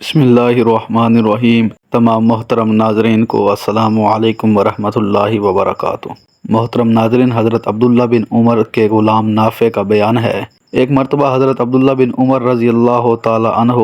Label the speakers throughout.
Speaker 1: بسم اللہ الرحمن الرحیم۔ تمام محترم ناظرین کو السلام علیکم ورحمۃ اللہ وبرکاتہ۔ محترم ناظرین، حضرت عبداللہ بن عمر کے غلام نافع کا بیان ہے۔ ایک مرتبہ حضرت عبداللہ بن عمر رضی اللہ تعالی عنہ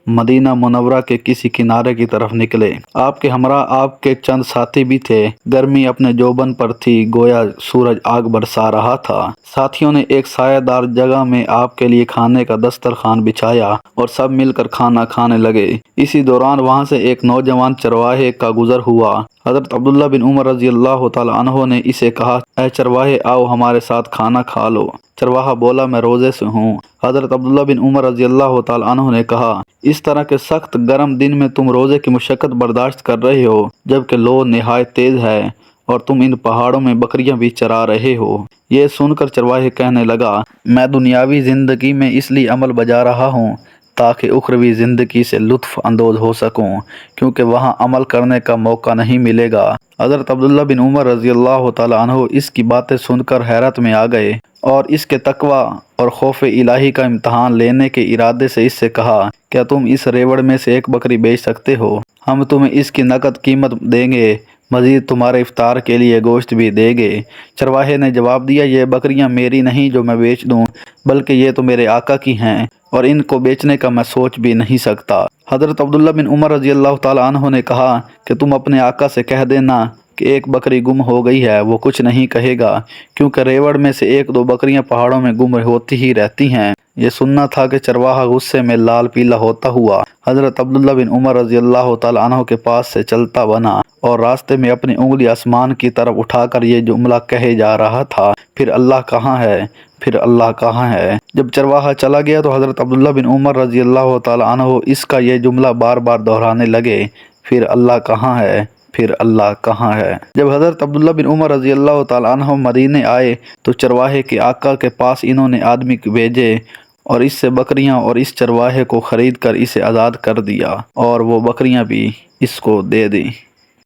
Speaker 1: مدینہ منورہ کے کسی کنارے کی طرف نکلے۔ آپ کے ہمراہ آپ کے چند ساتھی بھی تھے۔ گرمی اپنے جوبن پر تھی، گویا سورج آگ برسا رہا تھا۔ ساتھیوں نے ایک سایہ دار جگہ میں آپ کے لیے کھانے کا دسترخوان بچھایا اور سب مل کر کھانا کھانے لگے۔ اسی دوران وہاں سے ایک نوجوان چرواہے کا گزر ہوا۔ حضرت عبداللہ بن عمر رضی اللہ تعالی عنہ نے اسے کہا، اے چرواہے، آؤ ہمارے ساتھ کھانا کھا لو۔ چرواہا بولا، میں روزے سے ہوں۔ حضرت عبداللہ بن عمر رضی اللہ تعالی عنہ نے کہا، اس طرح کے سخت گرم دن میں تم روزے کی مشقت برداشت کر رہے ہو، جبکہ لو نہایت تیز ہے اور تم ان پہاڑوں میں بکریاں بھی چرا رہے ہو۔ یہ سن کر چرواہے کہنے لگا، میں دنیاوی زندگی میں اس لیے عمل بجا رہا ہوں تاکہ اخروی زندگی سے لطف اندوز ہو سکوں، کیونکہ وہاں عمل کرنے کا موقع نہیں ملے گا۔ حضرت عبداللہ بن عمر رضی اللہ تعالی عنہ اس کی باتیں سن کر حیرت میں آ گئے اور اس کے تقویٰ اور خوف الہی کا امتحان لینے کے ارادے سے اس سے کہا، کیا تم اس ریوڑ میں سے ایک بکری بیچ سکتے ہو؟ ہم تمہیں اس کی نقد قیمت دیں گے، مزید تمہارے افطار کے لیے گوشت بھی دیں گے۔ چرواہے نے جواب دیا، یہ بکریاں میری نہیں جو میں بیچ دوں، بلکہ یہ تو میرے آقا کی ہیں اور ان کو بیچنے کا میں سوچ بھی نہیں سکتا۔ حضرت عبداللہ بن عمر رضی اللہ تعالی عنہ نے کہا کہ تم اپنے آقا سے کہہ دینا کہ ایک بکری گم ہو گئی ہے، وہ کچھ نہیں کہے گا، کیونکہ ریوڑ میں سے ایک دو بکریاں پہاڑوں میں گم ہوتی ہی رہتی ہیں۔ یہ سننا تھا کہ چرواہا غصے میں لال پیلا ہوتا ہوا حضرت عبداللہ بن عمر رضی اللہ تعالی عنہ کے پاس سے چلتا بنا اور راستے میں اپنی انگلی آسمان کی طرف اٹھا کر یہ جملہ کہے جا رہا تھا، پھر اللہ کہاں ہے، پھر اللہ کہاں ہے۔ جب چرواہا چلا گیا تو حضرت عبداللہ بن عمر رضی اللہ تعالی عنہ اس کا یہ جملہ بار بار دہرانے لگے، پھر اللہ کہاں ہے، پھر اللہ کہاں ہے۔ جب حضرت عبداللہ بن عمر رضی اللہ تعالی عنہ مدینے آئے تو چرواہے کے آقا کے پاس انہوں نے آدمی بھیجے اور اس سے بکریاں اور اس چرواہے کو خرید کر اسے آزاد کر دیا اور وہ بکریاں بھی اس کو دے دیں۔